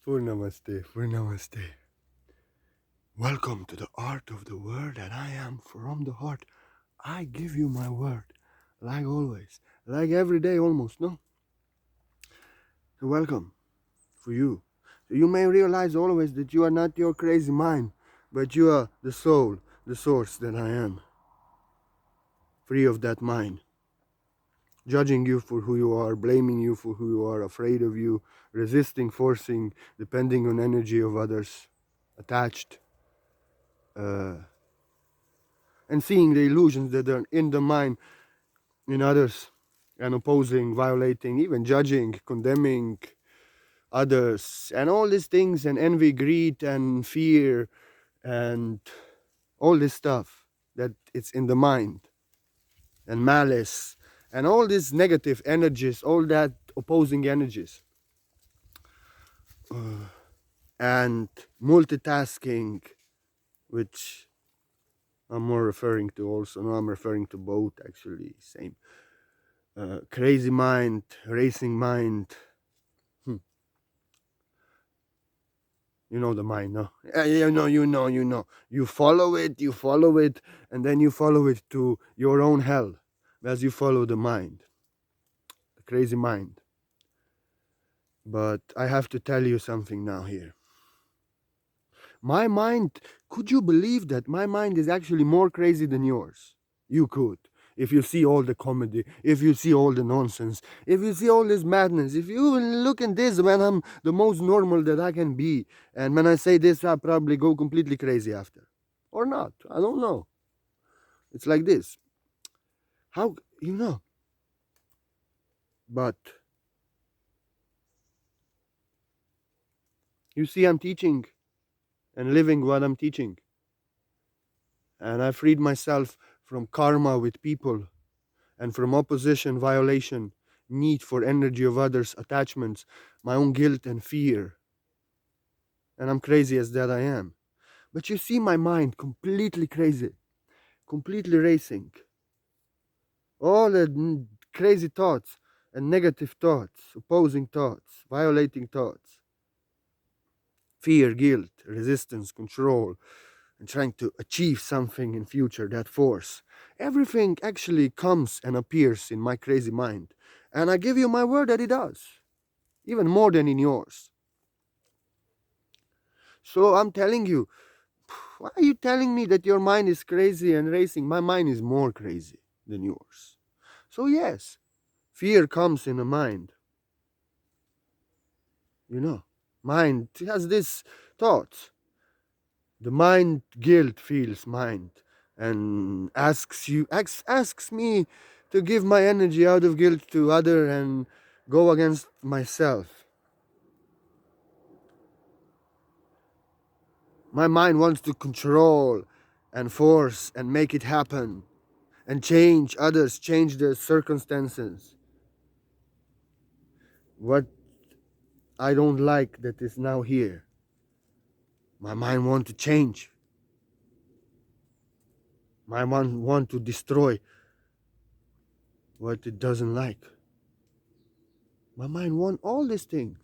Purnamaste, Purnamaste. Welcome to the art of the word, and I am from the heart. I give you my word, like always, like every day almost, no? So welcome for you. So you may realize always that you are not your crazy mind, but you are the soul, the source that I am, free of that mind. Judging you for who you are, blaming you for who you are, afraid of you, resisting, forcing, depending on energy of others, attached, uh, and seeing the illusions that are in the mind in others, and opposing, violating, even judging, condemning others, and all these things, and envy, greed, and fear, and all this stuff that it's in the mind, and malice, and all these negative energies, all that opposing energies, and multitasking, which I'm more referring to also. No, I'm referring to both actually, same. Crazy mind, racing mind. You know the mind, no? You know. You follow it, and then you follow it to your own hell as you follow the mind, the crazy mind. But I have to tell you something now here. My mind, could you believe that my mind is actually more crazy than yours? You could. If you see all the comedy, if you see all the nonsense, if you see all this madness, if you look at this when I'm the most normal that I can be, and when I say this, I probably go completely crazy after. Or not. I don't know. It's like this. How, you know? But you see, I'm teaching and living what I'm teaching. And I freed myself from karma with people and from opposition, violation, need for energy of others, attachments, my own guilt and fear. And I'm crazy as that I am. But you see my mind completely crazy, completely racing. All the crazy thoughts and negative thoughts, opposing thoughts, violating thoughts, fear, guilt, resistance, control, and trying to achieve something in future, that force. Everything actually comes and appears in my crazy mind. And I give you my word that it does, even more than in yours. So I'm telling you, why are you telling me that your mind is crazy and racing? My mind is more crazy than yours. So yes, fear comes in the mind. You know, mind has this thoughts. The mind guilt feels mind and asks me to give my energy out of guilt to other and go against myself. My mind wants to control and force and make it happen and change others, change the circumstances. What I don't like that is now here. My mind want to change. My mind want to destroy what it doesn't like. My mind want all these things.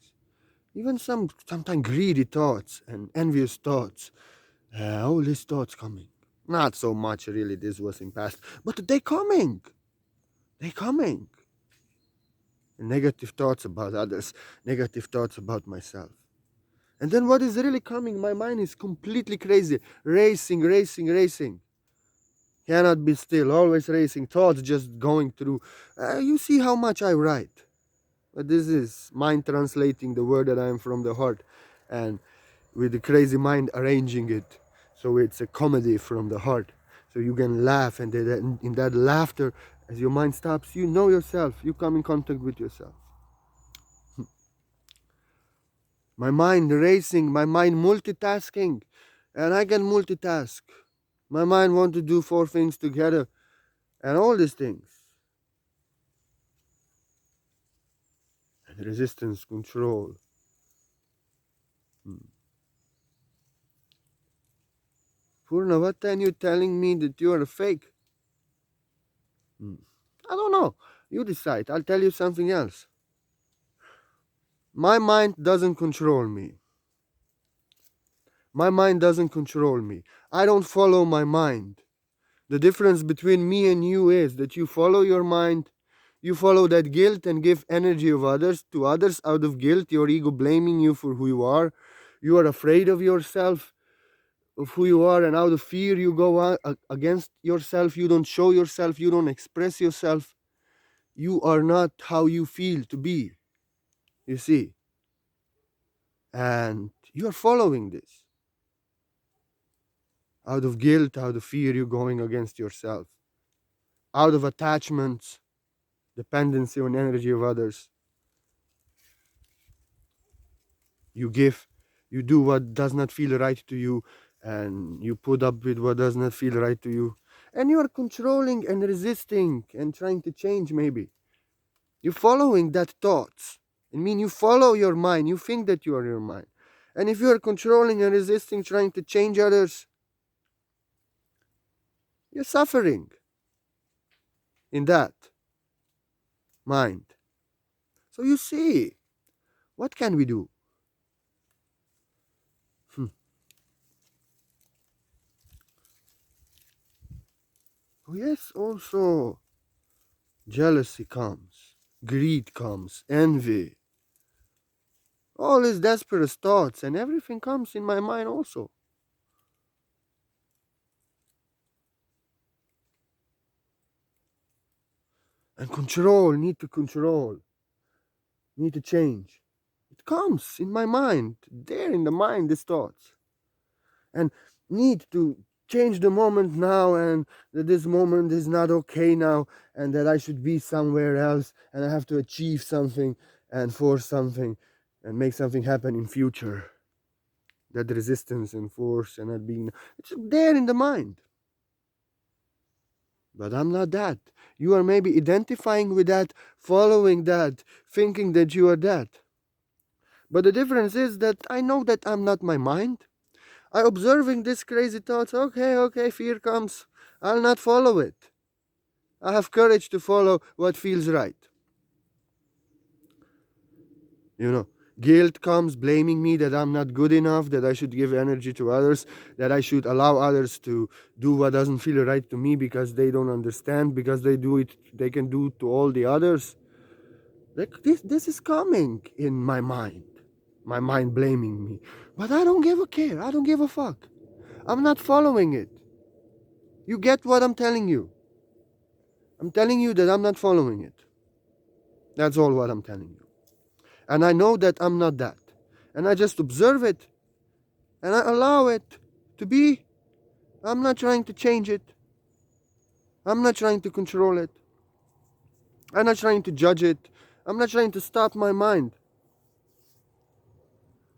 Even sometimes greedy thoughts and envious thoughts. All these thoughts coming. Not so much really, this was in past. But they coming. They coming. Negative thoughts about others. Negative thoughts about myself. And then what is really coming? My mind is completely crazy. Racing, racing, racing. Cannot be still. Always racing. Thoughts just going through. You see how much I write. But this is mind translating the word that I am from the heart. And with the crazy mind arranging it. So it's a comedy from the heart. So you can laugh. And in that laughter, as your mind stops, you know yourself. You come in contact with yourself. My mind racing, my mind multitasking, and I can multitask. My mind want to do four things together, and all these things. And resistance, control. Purna, what are you telling me that you are a fake? I don't know. You decide. I'll tell you something else. My mind doesn't control me. My mind doesn't control me. I don't follow my mind. The difference between me and you is that you follow your mind, you follow that guilt and give energy of others to others out of guilt, your ego blaming you for who you are. You are afraid of yourself, of who you are, and out of fear you go against yourself. You don't show yourself, you don't express yourself. You are not how you feel to be, you see. And you are following this. Out of guilt, out of fear, you're going against yourself. Out of attachments, dependency on energy of others, you give, you do what does not feel right to you, and you put up with what does not feel right to you. And you are controlling and resisting and trying to change, maybe. You're following that thoughts. I mean, you follow your mind. You think that you are your mind. And if you are controlling and resisting, trying to change others, you're suffering in that mind. So you see, what can we do? Oh, yes, also jealousy comes, greed comes, envy, all these desperate thoughts, and everything comes in my mind also. And control, need to change. It comes in my mind, there in the mind, these thoughts. And need to change the moment now, and that this moment is not okay now, and that I should be somewhere else, and I have to achieve something and force something and make something happen in future. That resistance and force and not being, it's there in the mind. But I'm not that. You are maybe identifying with that, following that, thinking that you are that. But the difference is that I know that I'm not my mind. I observing these crazy thoughts. Okay, fear comes. I'll not follow it. I have courage to follow what feels right. You know, guilt comes blaming me that I'm not good enough, that I should give energy to others, that I should allow others to do what doesn't feel right to me because they don't understand, because they do it, they can do to all the others. Like this is coming in my mind blaming me. But I don't give a care. I don't give a fuck. I'm not following it. You get what I'm telling you? I'm telling you that I'm not following it. That's all what I'm telling you. And I know that I'm not that. And I just observe it and I allow it to be. I'm not trying to change it. I'm not trying to control it. I'm not trying to judge it. I'm not trying to stop my mind.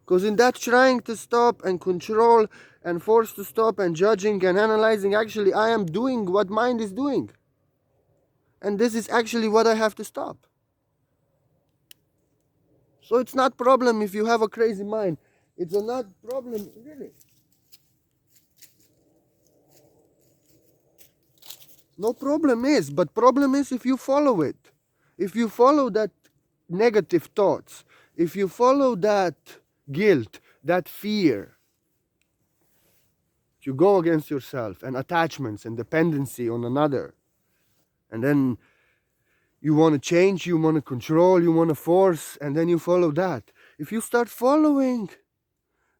Because in that trying to stop and control and forced to stop and judging and analyzing, actually I am doing what mind is doing. And this is actually what I have to stop. So it's not problem if you have a crazy mind. It's a not problem, really. No problem is, but problem is if you follow it. If you follow that negative thoughts, if you follow that guilt, that fear, you go against yourself and attachments and dependency on another. And then you want to change, you want to control, you want to force, and then you follow that. If you start following,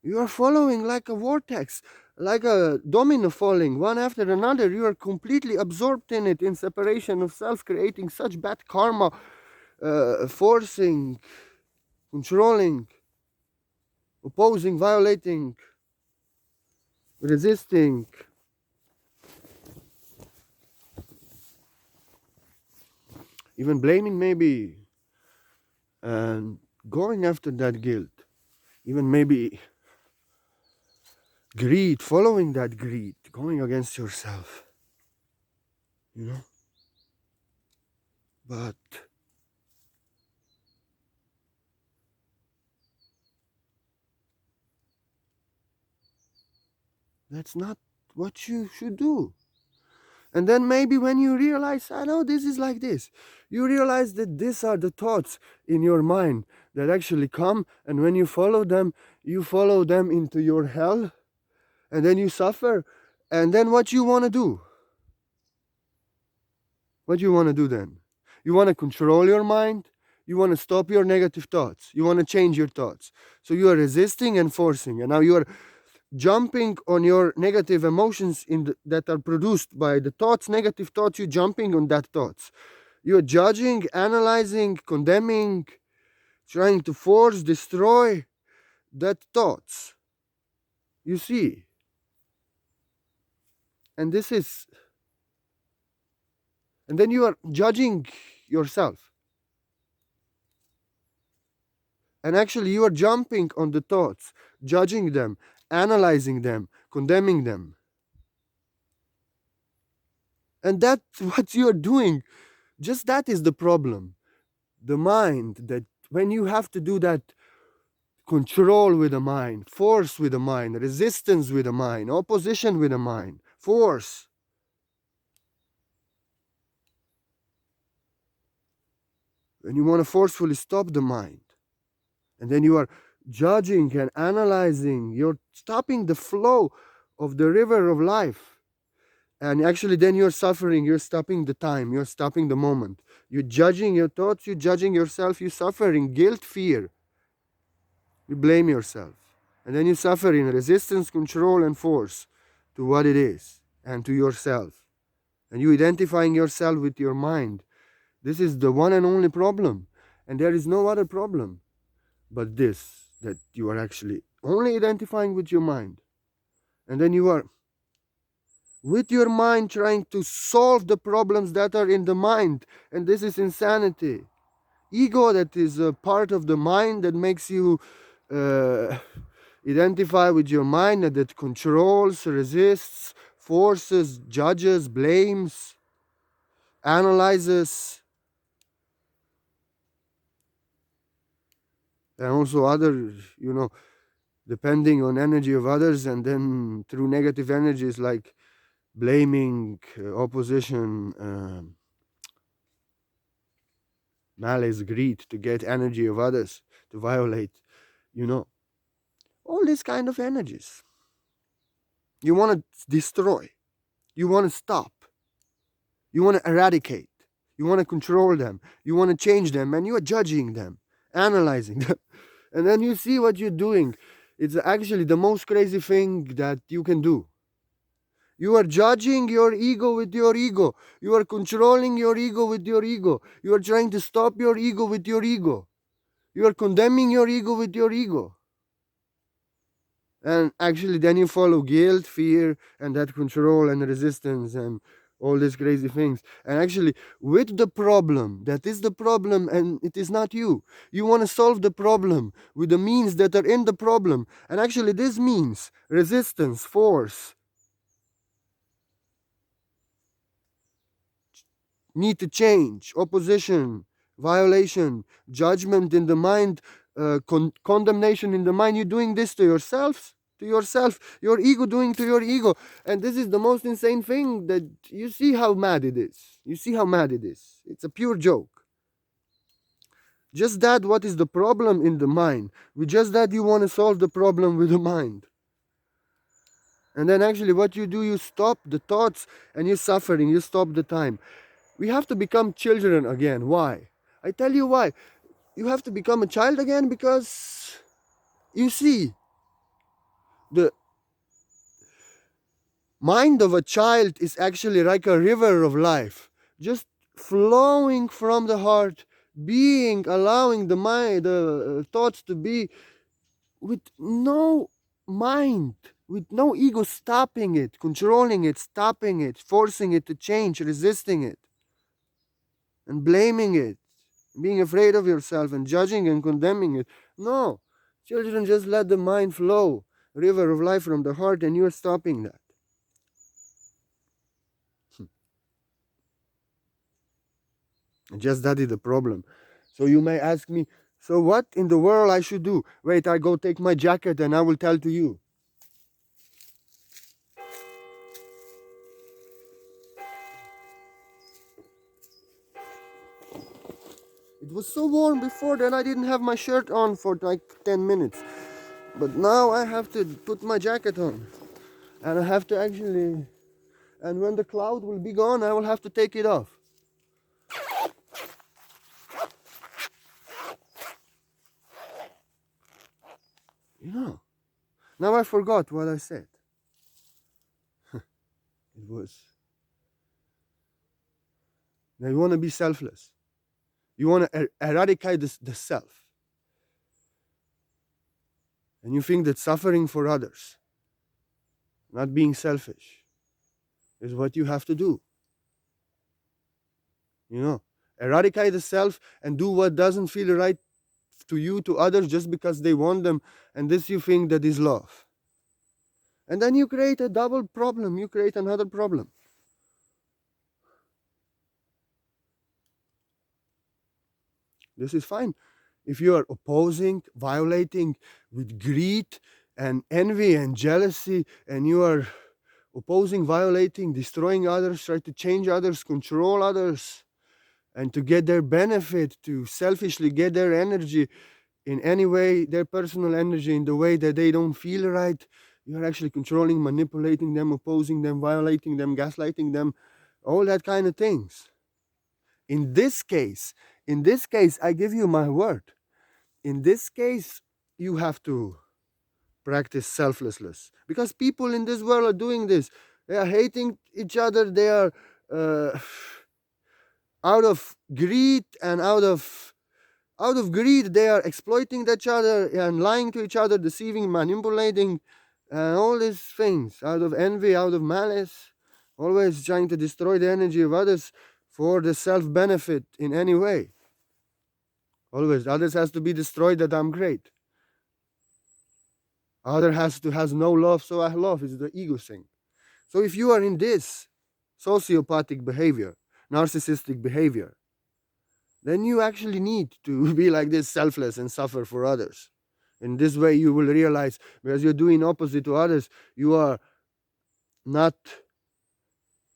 you are following like a vortex, like a domino falling one after another. You are completely absorbed in it, in separation of self, creating such bad karma, forcing, controlling, opposing, violating, resisting. Even blaming, maybe, and going after that guilt. Even maybe greed, following that greed, going against yourself. You know? But that's not what you should do. And then maybe when you realize, I know this is like this, you realize that these are the thoughts in your mind that actually come, and when you follow them into your hell. and then you suffer. And then what you want to do? What do you want to do then? You want to control your mind? You want to stop your negative thoughts? You want to change your thoughts? So you are resisting and forcing, and now you are jumping on your negative emotions that are produced by the thoughts, negative thoughts. You're jumping on that thoughts. You're judging, analyzing, condemning, trying to force, destroy that thoughts. You see, and this is, and then you are judging yourself. And actually, you are jumping on the thoughts, judging them, analyzing them, condemning them. And that's what you are doing. Just that is the problem. The mind, that when you have to do that control with the mind, force with the mind, resistance with the mind, opposition with the mind, force. When you want to forcefully stop the mind, and then you are judging and analyzing, you're stopping the flow of the river of life. And actually, then you're suffering, you're stopping the time, you're stopping the moment. You're judging your thoughts, you're judging yourself, you're suffering guilt, fear. You blame yourself. And then you suffer in resistance, control, and force to what it is and to yourself. And you identifying yourself with your mind. This is the one and only problem. And there is no other problem but this, that you are actually only identifying with your mind. And then you are with your mind trying to solve the problems that are in the mind. And this is insanity. Ego, that is a part of the mind that makes you identify with your mind, that controls, resists, forces, judges, blames, analyzes, and also other, depending on energy of others, and then through negative energies like blaming, opposition, malice, greed, to get energy of others, to violate, all these kind of energies. You want to destroy, you want to stop, you want to eradicate, you want to control them, you want to change them, and you are judging them, analyzing them. And then you see what you're doing. It's actually the most crazy thing that you can do. You are judging your ego with your ego. You are controlling your ego with your ego. You are trying to stop your ego with your ego. You are condemning your ego with your ego. And actually, then you follow guilt, fear, and that control and resistance and all these crazy things. And actually, with the problem, that is the problem, and it is not you. You want to solve the problem with the means that are in the problem. And actually, this means resistance, force, need to change, opposition, violation, judgment in the mind, condemnation in the mind. You're doing this to yourself, your ego doing to your ego. And this is the most insane thing, that you see how mad it is. You see how mad it is. It's a pure joke. Just that, what is the problem in the mind? With just that, you want to solve the problem with the mind. And then actually what you do, you stop the thoughts and you're suffering, you stop the time. We have to become children again. Why? I tell you why. You have to become a child again because you see, the mind of a child is actually like a river of life, just flowing from the heart, being, allowing the mind, the thoughts to be, with no mind, with no ego stopping it, controlling it, stopping it, forcing it to change, resisting it, and blaming it, being afraid of yourself and judging and condemning it. No, children just let the mind flow, river of life from the heart, and you're stopping that. Just that is the problem. So you may ask me, so what in the world I should do? Wait, I go take my jacket and I will tell to you. It was so warm before that I didn't have my shirt on for like 10 minutes. But now I have to put my jacket on. And I have to actually, and when the cloud will be gone, I will have to take it off. You know. Now I forgot what I said. It was that you want to be selfless. You want to eradicate the self. And you think that suffering for others, not being selfish, is what you have to do. You know, eradicate the self and do what doesn't feel right to you, to others, just because they want them. And this you think that is love. And then you create a double problem. You create another problem. This is fine. If you are opposing, violating with greed and envy and jealousy, and you are opposing, violating, destroying others, try to change others, control others, and to get their benefit, to selfishly get their energy in any way, their personal energy in the way that they don't feel right, you're actually controlling, manipulating them, opposing them, violating them, gaslighting them, all that kind of things. In this case, I give you my word. In this case, you have to practice selflessness, because people in this world are doing this. They are hating each other. They are out of greed, and out of greed they are exploiting each other and lying to each other, deceiving, manipulating, and all these things, out of envy, out of malice, always trying to destroy the energy of others for the self benefit in any way. Always others has to be destroyed that I'm great. Other has no love, so I love. It's the ego thing. So if you are in this sociopathic behavior, narcissistic behavior, then you actually need to be like this, selfless, and suffer for others. In this way, you will realize, because you're doing opposite to others, you are not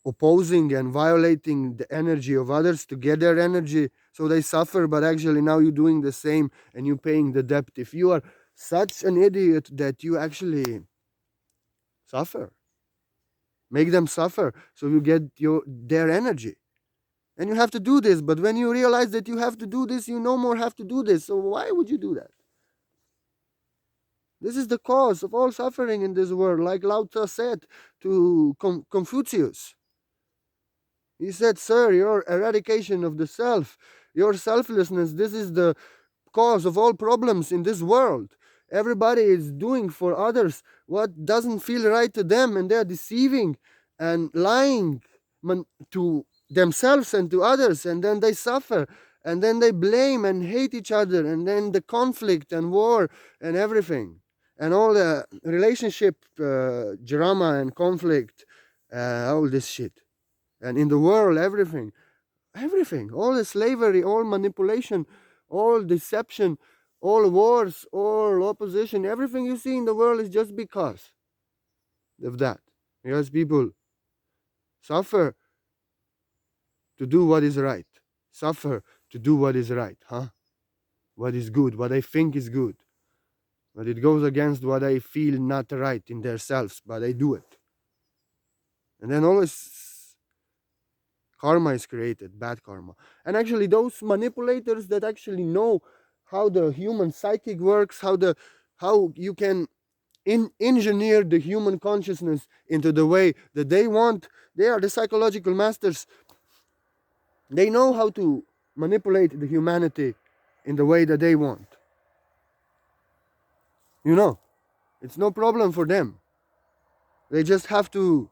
opposing and violating the energy of others to get their energy, so they suffer, but actually now you're doing the same and you're paying the debt. If you are such an idiot that you actually suffer, make them suffer so you get their energy. And you have to do this, but when you realize that you have to do this, you no more have to do this. So why would you do that? This is the cause of all suffering in this world, like Lao Tzu said to Confucius. He said, "Sir, your eradication of the self, your selflessness, this is the cause of all problems in this world. Everybody is doing for others what doesn't feel right to them, and they're deceiving and lying to themselves and to others, and then they suffer, and then they blame and hate each other, and then the conflict and war and everything, and all the relationship drama and conflict, all this shit. And in the world, everything, all the slavery, all manipulation, all deception, all wars, all opposition, everything you see in the world is just because of that. Because people suffer to do what is right, suffer to do what is right, what is good, what I think is good, but it goes against what I feel not right in themselves, but they do it. And then always karma is created, bad karma. And actually those manipulators that actually know how the human psychic works, how you can engineer the human consciousness into the way that they want, they are the psychological masters. They know how to manipulate the humanity in the way that they want. You know, it's no problem for them. They just have to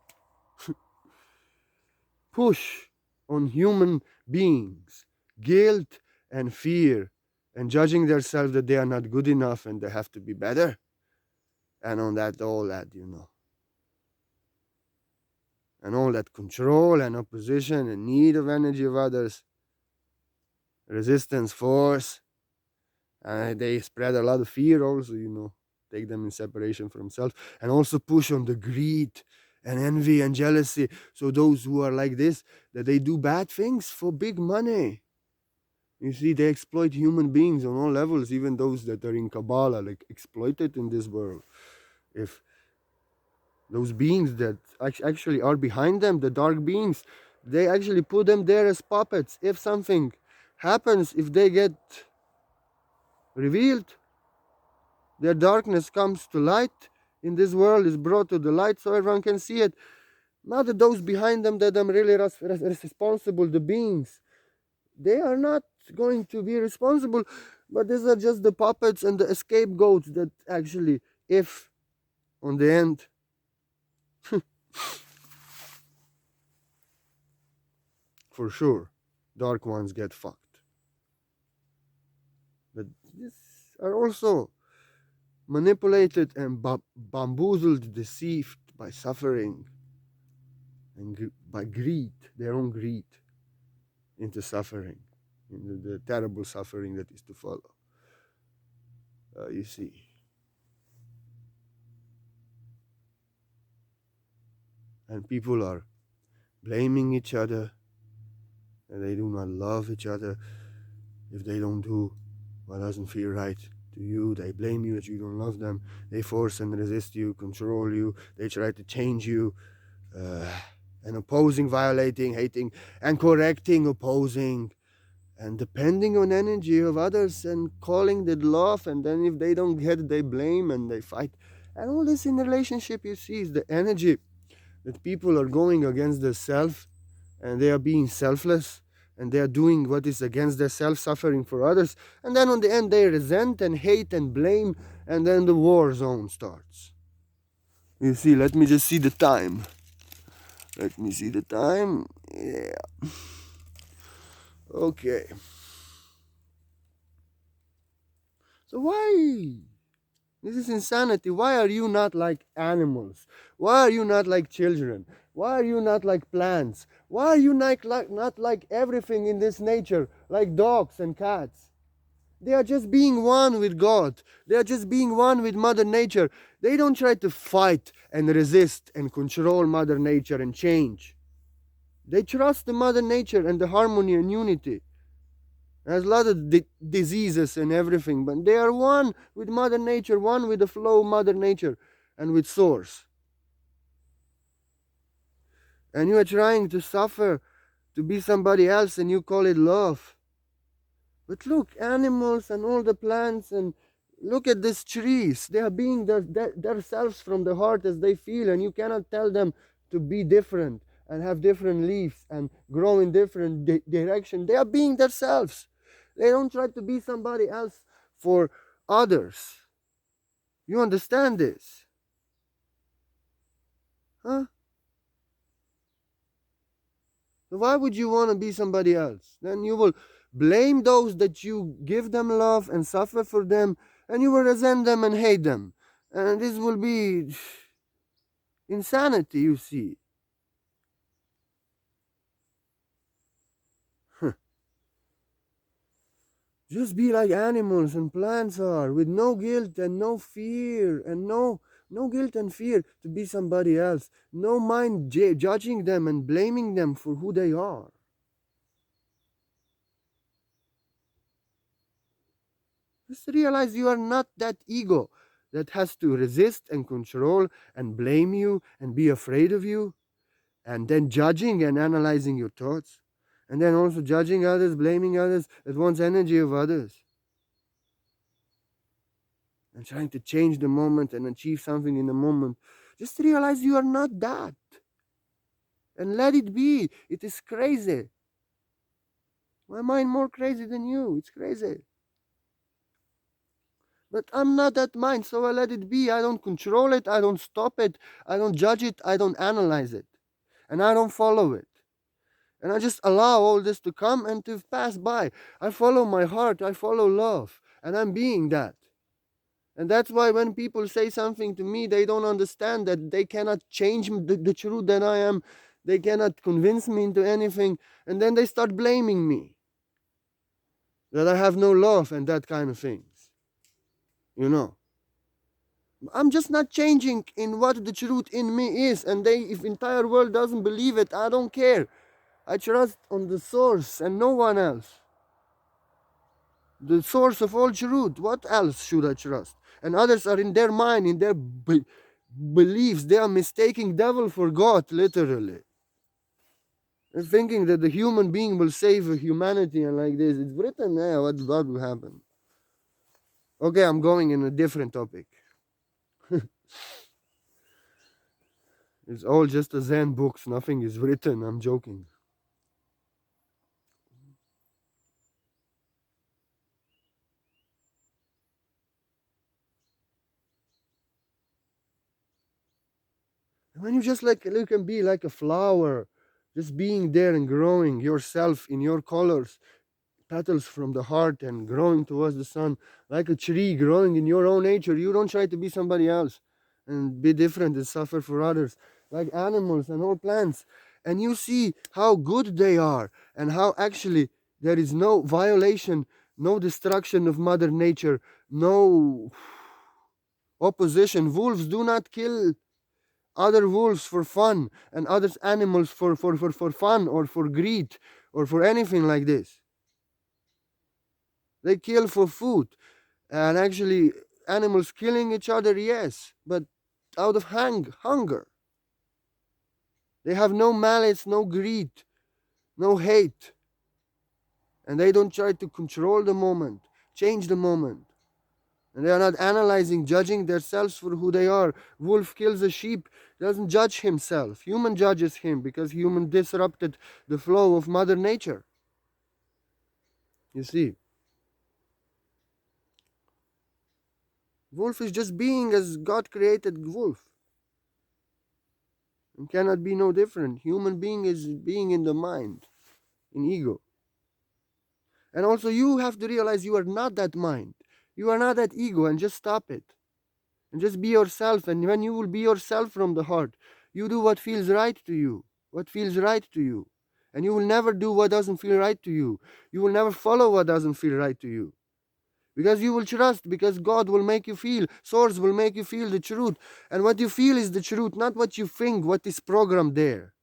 push on human beings guilt and fear and judging themselves that they are not good enough and they have to be better. And on that, all that, and all that control and opposition and need of energy of others, resistance, force, and they spread a lot of fear also, take them in separation from self, and also push on the greed and envy and jealousy. So those who are like this, that they do bad things for big money. You see, they exploit human beings on all levels, even those that are in Kabbalah, like exploited in this world. If those beings that actually are behind them, the dark beings, they actually put them there as puppets. If something happens, if they get revealed, their darkness comes to light in this world, is brought to the light so everyone can see it. Not that those behind them that are really responsible, the beings, they are not going to be responsible, but these are just the puppets and the scapegoats that actually, if on the end, for sure, dark ones get fucked. But these are also manipulated and bamboozled, deceived by suffering and by greed, their own greed, into suffering, into the terrible suffering that is to follow. You see. And people are blaming each other, and they do not love each other if they don't do what doesn't feel right to you. They blame you that you don't love them. They force and resist you, control you. They try to change you, and opposing, violating, hating, and correcting, opposing, and depending on energy of others and calling the love. And then if they don't get it, they blame and they fight. And all this in relationship, you see, is the energy that people are going against their self, and they are being selfless, and they are doing what is against their self, suffering for others, and then on the end they resent and hate and blame, and then the war zone starts. You see, let me just see the time. Let me see the time. Yeah. Okay. So why? This is insanity. Why are you not like animals? Why are you not like children? Why are you not like plants? Why are you not like everything in this nature, like dogs and cats? They are just being one with God. They are just being one with Mother Nature. They don't try to fight and resist and control Mother Nature and change. They trust the Mother Nature and the harmony and unity. There's a lot of diseases and everything, but they are one with Mother Nature, one with the flow of Mother Nature and with Source. And you are trying to suffer to be somebody else and you call it love. But look, animals and all the plants, and look at these trees. They are being themselves from the heart as they feel, and you cannot tell them to be different and have different leaves and grow in different direction. They are being themselves. They don't try to be somebody else for others. You understand this? Huh? So why would you want to be somebody else? Then you will blame those that you give them love and suffer for them, and you will resent them and hate them. And this will be insanity, you see. Just be like animals and plants are, with no guilt and no fear, and no guilt and fear to be somebody else. No mind judging them and blaming them for who they are. Just realize you are not that ego that has to resist and control and blame you and be afraid of you, and then judging and analyzing your thoughts, and then also judging others, blaming others, that wants energy of others, and trying to change the moment and achieve something in the moment. Just realize you are not that. And let it be. It is crazy. My mind more crazy than you. It's crazy. But I'm not that mind, so I let it be. I don't control it. I don't stop it. I don't judge it. I don't analyze it. And I don't follow it. And I just allow all this to come and to pass by. I follow my heart. I follow love. And I'm being that. And that's why when people say something to me, they don't understand that they cannot change the truth that I am. They cannot convince me into anything. And then they start blaming me that I have no love and that kind of things. You know. I'm just not changing in what the truth in me is. And if entire world doesn't believe it, I don't care. I trust on the source and no one else. The source of all truth. What else should I trust? And others are in their mind, in their beliefs. They are mistaking devil for God, literally. They're thinking that the human being will save humanity and like this. It's written there what will happen. Okay, I'm going in a different topic. It's all just a Zen books. Nothing is written. I'm joking. When you just like you can be like a flower, just being there and growing yourself in your colors, petals from the heart and growing towards the sun, like a tree growing in your own nature. You don't try to be somebody else and be different and suffer for others, like animals and all plants. And you see how good they are and how actually there is no violation, no destruction of Mother Nature, no opposition. Wolves do not kill other wolves for fun and other animals for fun or for greed or for anything like this. They kill for food. And actually, animals killing each other, yes, but out of hunger. They have no malice, no greed, no hate. And they don't try to control the moment, change the moment. And they are not analyzing, judging themselves for who they are. Wolf kills a sheep, doesn't judge himself. Human judges him because human disrupted the flow of Mother Nature. You see, wolf is just being as God created wolf. And cannot be no different. Human being is being in the mind, in ego. And also you have to realize you are not that mind. You are not that ego, and just stop it. And just be yourself. And when you will be yourself from the heart, you do what feels right to you. What feels right to you. And you will never do what doesn't feel right to you. You will never follow what doesn't feel right to you. Because you will trust, because God will make you feel, Source will make you feel the truth. And what you feel is the truth, not what you think, what is programmed there.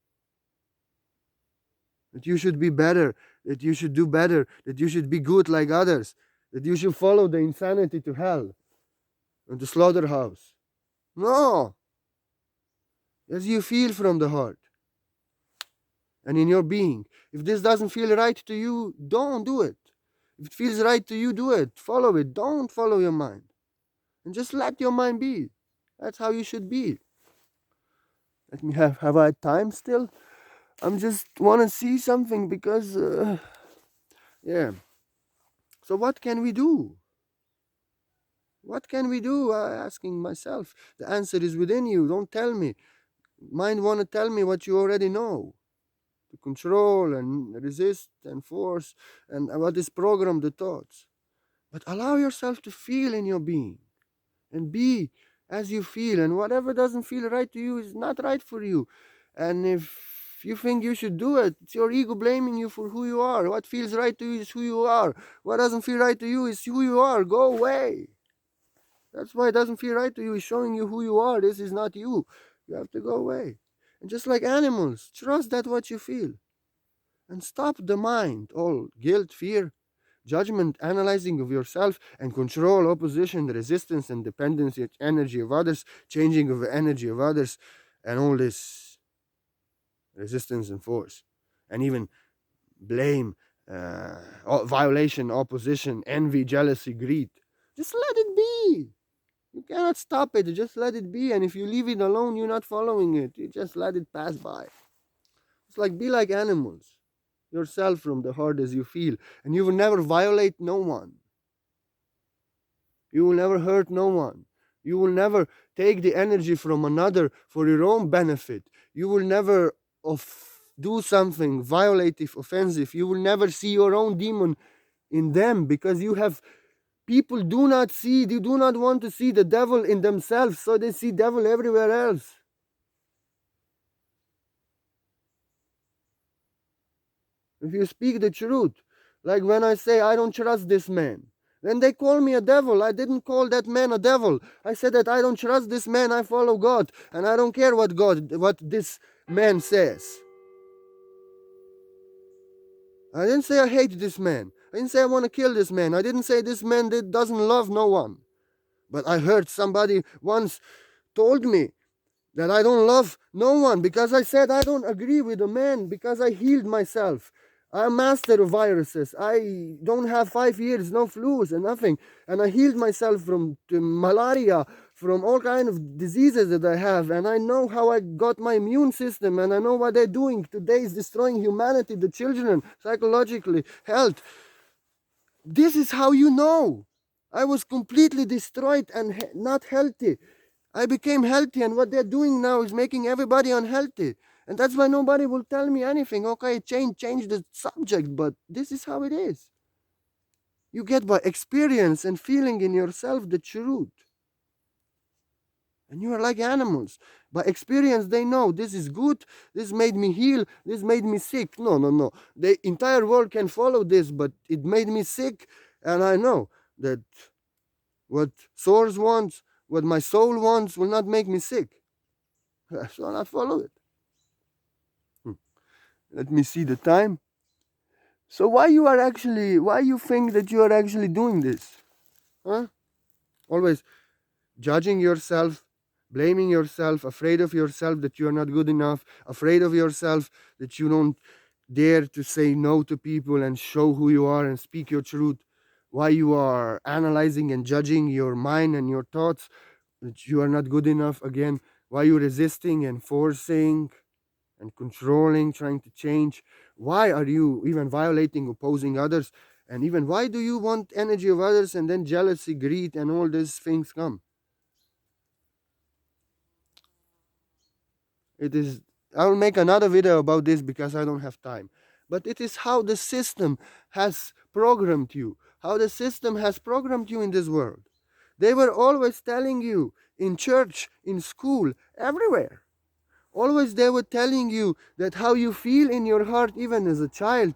That you should be better, that you should do better, that you should be good like others, that you should follow the insanity to hell and the slaughterhouse. No! As you feel from the heart and in your being. If this doesn't feel right to you, don't do it. If it feels right to you, do it. Follow it. Don't follow your mind. And just let your mind be. That's how you should be. Let me have I time still? I'm just want to see something because, yeah. So what can we do? What can we do? Asking myself. The answer is within you. Don't tell me. Mind want to tell me what you already know. To control and resist and force and what is programmed the thoughts. But allow yourself to feel in your being and be as you feel. And whatever doesn't feel right to you is not right for you. And if you think you should do it, it's your ego blaming you for who you are. What feels right to you is who you are. What doesn't feel right to you is who you are. Go away. That's why it doesn't feel right to you. It's showing you who you are. This is not you. You have to go away. And just like animals, trust that what you feel. And stop the mind, all guilt, fear, judgment, analyzing of yourself, and control, opposition, resistance, and dependency, energy of others, changing of the energy of others, and all this resistance and force. And even blame, violation, opposition, envy, jealousy, greed. Just let it be. You cannot stop it. Just let it be. And if you leave it alone, you're not following it. You just let it pass by. It's like be like animals. Yourself from the heart as you feel. And you will never violate no one. You will never hurt no one. You will never take the energy from another for your own benefit. You will never do something violative, offensive. You will never see your own demon in them because you have people do not see, they do not want to see the devil in themselves, so they see devil everywhere else. If you speak the truth, like when I say I don't trust this man, then they call me a devil. I didn't call that man a devil. I said that I don't trust this man, I follow God, and I don't care what this man says. I didn't say I hate this man. I didn't say I want to kill this man. I didn't say this man doesn't love no one. But I heard somebody once told me that I don't love no one because I said I don't agree with a man because I healed myself. I'm master of viruses. I don't have 5 years, no flus and nothing. And I healed myself from malaria, from all kind of diseases that I have. And I know how I got my immune system and I know what they're doing. Today is destroying humanity, the children, psychologically, health. This is how you know. I was completely destroyed and not healthy. I became healthy, and what they're doing now is making everybody unhealthy. And that's why nobody will tell me anything. Okay, change the subject, but this is how it is. You get by experience and feeling in yourself the truth. And you are like animals. By experience, they know this is good, this made me heal, this made me sick. No, no, no. The entire world can follow this, but it made me sick, and I know that what source wants, what my soul wants, will not make me sick. So I follow it. Let me see the time. So why you think that you are actually doing this? Huh? Always judging yourself, blaming yourself, afraid of yourself that you are not good enough, afraid of yourself that you don't dare to say no to people and show who you are and speak your truth. Why you are analyzing and judging your mind and your thoughts, that you are not good enough again. Why you resisting and forcing and controlling, trying to change? Why are you even violating, opposing others? And even why do you want energy of others and then jealousy, greed, and all these things come? It is, I will make another video about this because I don't have time. But it is how the system has programmed you, how the system has programmed you in this world. They were always telling you in church, in school, everywhere. Always they were telling you that how you feel in your heart, even as a child,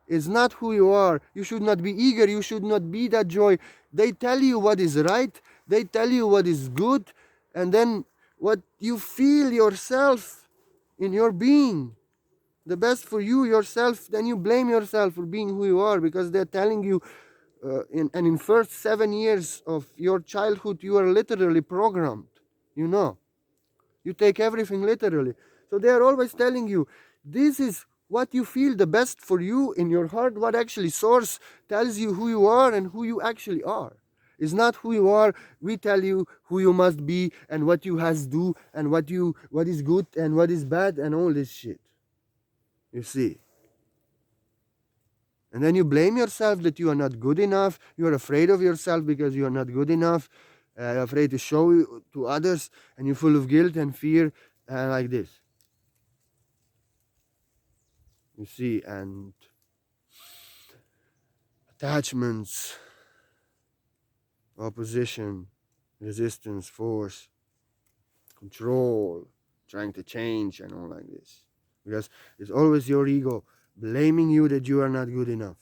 is not who you are. You should not be eager. You should not be that joy. They tell you what is right. They tell you what is good. And then what you feel yourself in your being, the best for you yourself, then you blame yourself for being who you are because they're telling you in first 7 years of your childhood, you are literally programmed, you know. You take everything literally. So they are always telling you this is what you feel the best for you in your heart, what actually source tells you who you are and who you actually are. Is not who you are. We tell you who you must be and what you has do and what is good and what is bad and all this shit. You see. And then you blame yourself that you are not good enough. You are afraid of yourself because you are not good enough. Afraid to show to others, and you're full of guilt and fear, like this. You see, and attachments, opposition, resistance, force, control, trying to change, and all like this. Because it's always your ego blaming you that you are not good enough.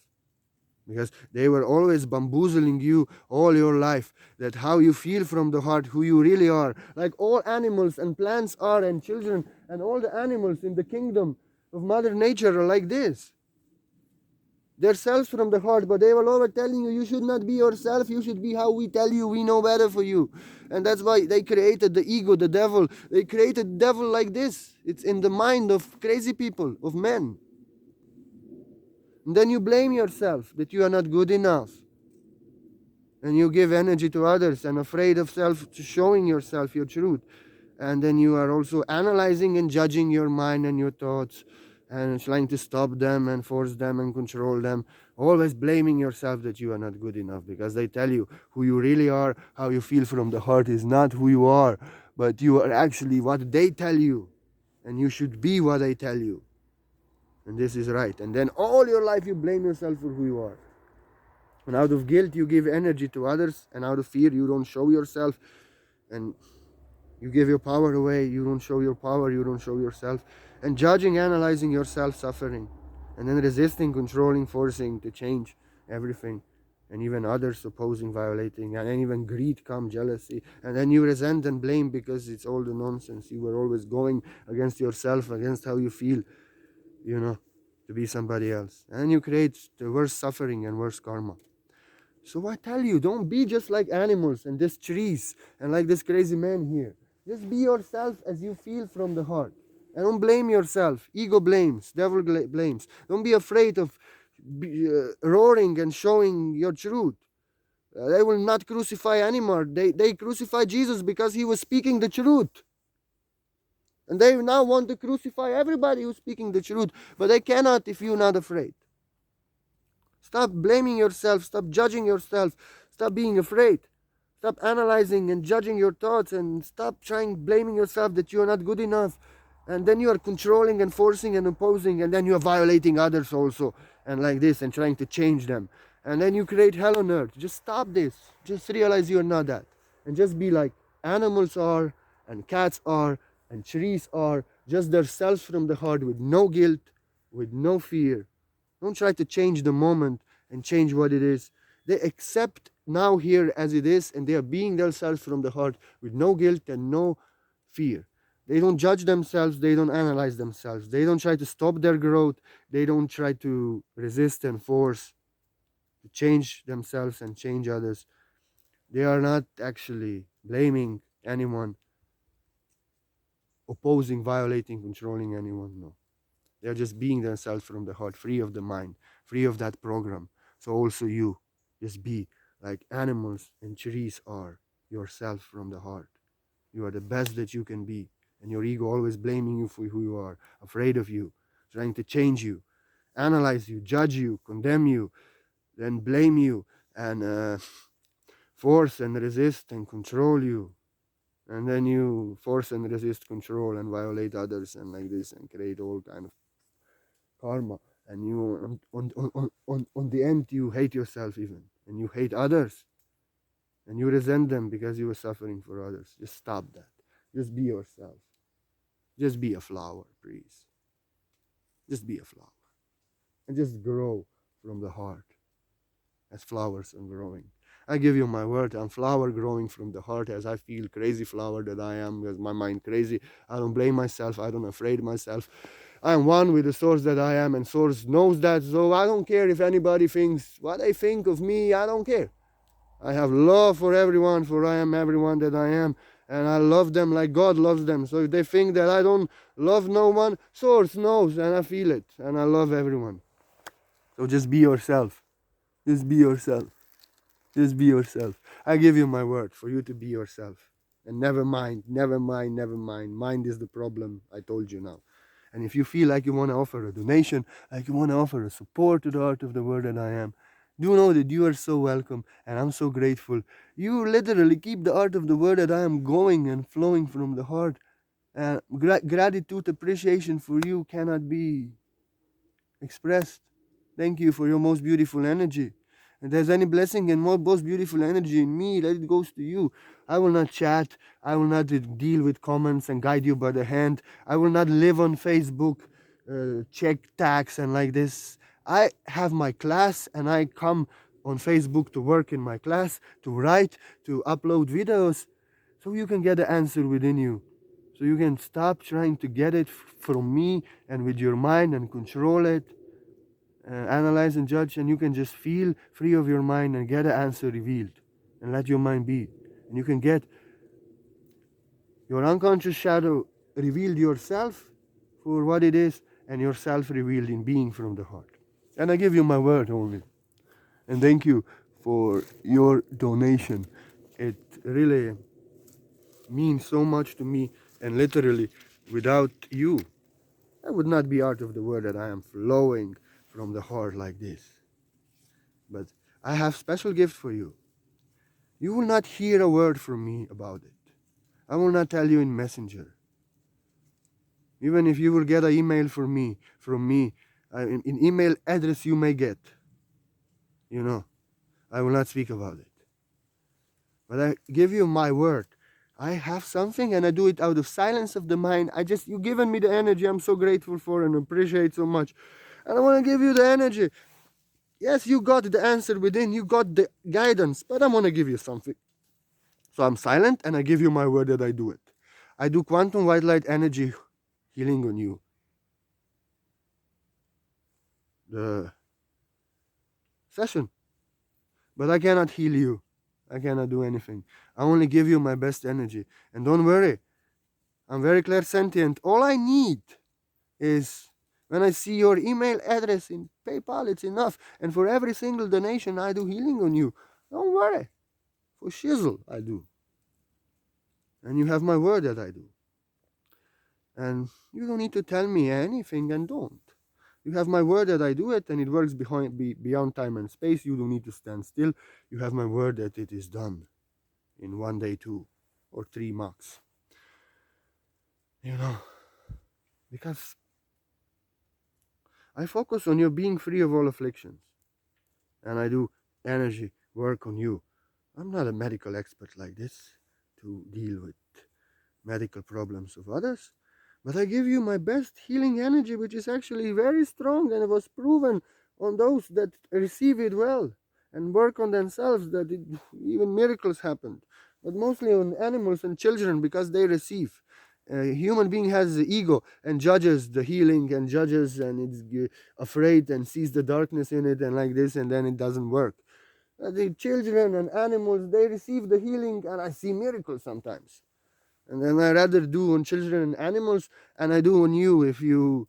Because they were always bamboozling you all your life, that how you feel from the heart, who you really are, like all animals and plants are, and children and all the animals in the kingdom of Mother Nature are like this. They're selves from the heart, but they were always telling you, you should not be yourself, you should be how we tell you, we know better for you. And that's why they created the ego, the devil. They created the devil like this. It's in the mind of crazy people, of men. And then you blame yourself that you are not good enough. And you give energy to others and afraid of showing yourself your truth. And then you are also analyzing and judging your mind and your thoughts and trying to stop them and force them and control them, always blaming yourself that you are not good enough because they tell you who you really are, how you feel from the heart is not who you are, but you are actually what they tell you, and you should be what they tell you. And this is right. And then all your life you blame yourself for who you are. And out of guilt you give energy to others, and out of fear you don't show yourself, and you give your power away, you don't show your power, you don't show yourself. And judging, analyzing yourself, suffering. And then resisting, controlling, forcing to change everything. And even others opposing, violating. And then even greed come, jealousy. And then you resent and blame because it's all the nonsense. You were always going against yourself, against how you feel, you know, to be somebody else. And you create the worst suffering and worse karma. So I tell you, don't be just like animals and these trees and like this crazy man here. Just be yourself as you feel from the heart. And don't blame yourself. Ego blames, devil blames. Don't be afraid of roaring and showing your truth. They will not crucify anymore. They crucify Jesus because he was speaking the truth. And they now want to crucify everybody who's speaking the truth. But they cannot if you're not afraid. Stop blaming yourself. Stop judging yourself. Stop being afraid. Stop analyzing and judging your thoughts, and stop trying blaming yourself that you are not good enough. And then you are controlling and forcing and opposing, and then you are violating others also, and like this, and trying to change them. And then you create hell on earth. Just stop this. Just realize you are not that. And just be like animals are, and cats are, and trees are, just themselves from the heart, with no guilt, with no fear. Don't try to change the moment and change what it is. They accept now here as it is, and they are being themselves from the heart with no guilt and no fear. They don't judge themselves, they don't analyze themselves, they don't try to stop their growth, they don't try to resist and force to change themselves and change others. They are not actually blaming anyone, opposing, violating, controlling anyone. No. They are just being themselves from the heart, free of the mind, free of that program. So also you, just be like animals and trees are, yourself from the heart. You are the best that you can be. And your ego always blaming you for who you are, afraid of you, trying to change you, analyze you, judge you, condemn you, then blame you, and force and resist and control you. And then you force and resist, control, and violate others, and like this, and create all kind of karma. And you on the end you hate yourself even, and you hate others, and you resent them because you were suffering for others. Just stop that. Just be yourself. Just be a flower, please. Just be a flower, and just grow from the heart as flowers are growing. I give you my word, I'm flower growing from the heart as I feel, crazy flower that I am, because my mind crazy. I don't blame myself, I don't afraid myself. I am one with the source that I am, and source knows that, so I don't care if anybody thinks what they think of me. I don't care. I have love for everyone, for I am everyone that I am, and I love them like God loves them. So if they think that I don't love no one, source knows, and I feel it, and I love everyone. So just be yourself. Just be yourself. Just be yourself. I give you my word for you to be yourself. And never mind, never mind, never mind. Mind is the problem, I told you now. And if you feel like you want to offer a donation, like you want to offer a support to the Art of the Word that I am, do know that you are so welcome, and I'm so grateful. You literally keep the Art of the Word that I am going and flowing from the heart. And gratitude, appreciation for you cannot be expressed. Thank you for your most beautiful energy. If there's any blessing and most beautiful energy in me, let it goes to you. I will not chat. I will not deal with comments and guide you by the hand. I will not live on Facebook, check tags and like this. I have my class, and I come on Facebook to work in my class, to write, to upload videos, so you can get the answer within you. So you can stop trying to get it from me and with your mind and control it, analyze and judge, and you can just feel free of your mind and get an answer revealed, and let your mind be. And you can get your unconscious shadow revealed yourself for what it is, and yourself revealed in being from the heart. And I give you my word only. And thank you for your donation. It really means so much to me, and literally, without you, I would not be out of the word that I am flowing from the heart like this. But I have special gift for you. You will not hear a word from me about it. I will not tell you in messenger. Even if you will get an email from me, in email address you may get, I will not speak about it. But I give you my word. I have something, and I do it out of silence of the mind. You've given me the energy I'm so grateful for and appreciate so much. And I want to give you the energy. Yes, you got the answer within, you got the guidance, but I want to give you something. So I'm silent, and I give you my word that I do it. I do quantum white light energy healing on you. The session. But I cannot heal you. I cannot do anything. I only give you my best energy. And don't worry, I'm very clairsentient. All I need is when I see your email address in PayPal, it's enough. And for every single donation, I do healing on you. Don't worry. For shizzle, I do. And you have my word that I do. And you don't need to tell me anything and don't. You have my word that I do it and it works beyond time and space. You don't need to stand still. You have my word that it is done in 1 day, 2 or 3 max. You know, because I focus on you being free of all afflictions. And I do energy work on you. I'm not a medical expert like this to deal with medical problems of others. But I give you my best healing energy, which is actually very strong and it was proven on those that receive it well and work on themselves that even miracles happened. But mostly on animals and children because they receive. A human being has the ego and judges the healing and judges and it's afraid and sees the darkness in it and like this and then it doesn't work. The children and animals, they receive the healing and I see miracles sometimes. And then I rather do on children and animals, and I do on you if you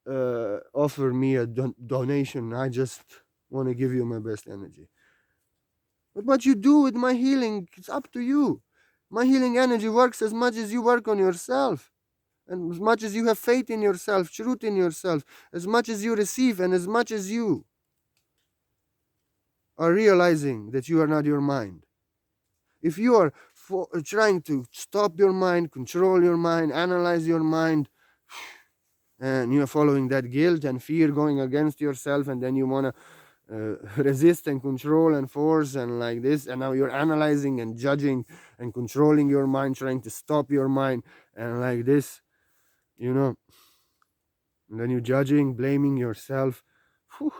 offer me a donation. I just want to give you my best energy. But what you do with my healing, it's up to you. My healing energy works as much as you work on yourself, and as much as you have faith in yourself, truth in yourself, as much as you receive, and as much as you are realizing that you are not your mind. If you are trying to stop your mind, control your mind, analyze your mind, and you are following that guilt and fear going against yourself, and then you want to resist and control and force and like this, and now you're analyzing and judging and controlling your mind, trying to stop your mind and like this, you know, and then you're judging, blaming yourself. Whew.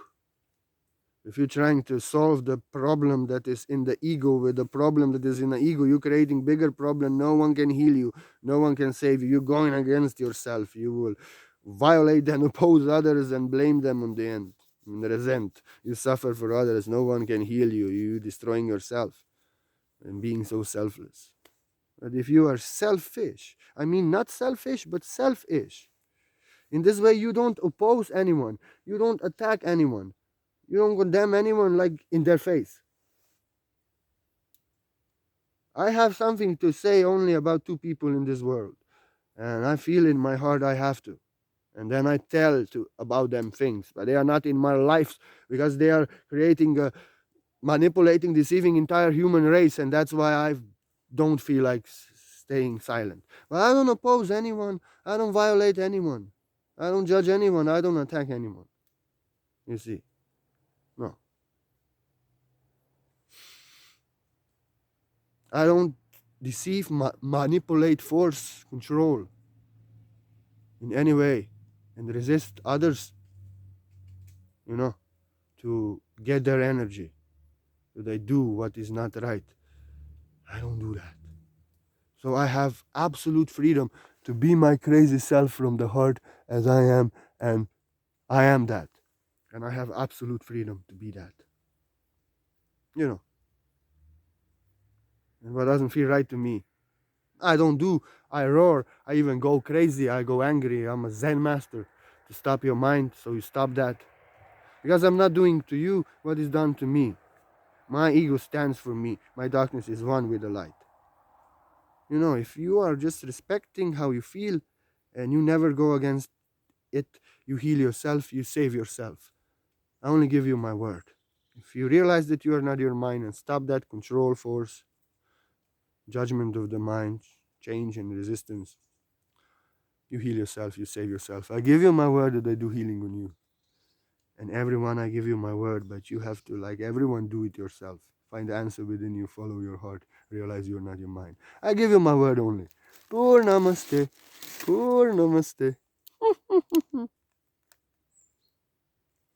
If you're trying to solve the problem that is in the ego with the problem that is in the ego, you're creating bigger problem. No one can heal you. No one can save you. You're going against yourself. You will violate and oppose others and blame them on the end. And resent. You suffer for others. No one can heal you. You're destroying yourself and being so selfless. But if you are selfish, I mean not selfish, but selfish. In this way, you don't oppose anyone. You don't attack anyone. You don't condemn anyone like in their face. I have something to say only about 2 people in this world. And I feel in my heart I have to. And then I tell about them things. But they are not in my life because they are creating, manipulating, deceiving entire human race. And that's why I don't feel like staying silent. But I don't oppose anyone. I don't violate anyone. I don't judge anyone. I don't attack anyone. You see. No. I don't deceive, manipulate, force, control in any way and resist others, you know, to get their energy. So they do what is not right. I don't do that. So I have absolute freedom to be my crazy self from the heart as I am, and I am that. And I have absolute freedom to be that. You know, and what doesn't feel right to me, I don't do. I roar. I even go crazy. I go angry. I'm a Zen master to stop your mind. So you stop that. Because I'm not doing to you what is done to me. My ego stands for me. My darkness is one with the light. You know, if you are just respecting how you feel and you never go against it, you heal yourself, you save yourself. I only give you my word. If you realize that you are not your mind and stop that control, force, judgment of the mind, change and resistance, you heal yourself, you save yourself. I give you my word that I do healing on you. And everyone, I give you my word, but you have to, like everyone, do it yourself. Find the answer within you, follow your heart, realize you're not your mind. I give you my word only. Poor namaste. Poor namaste.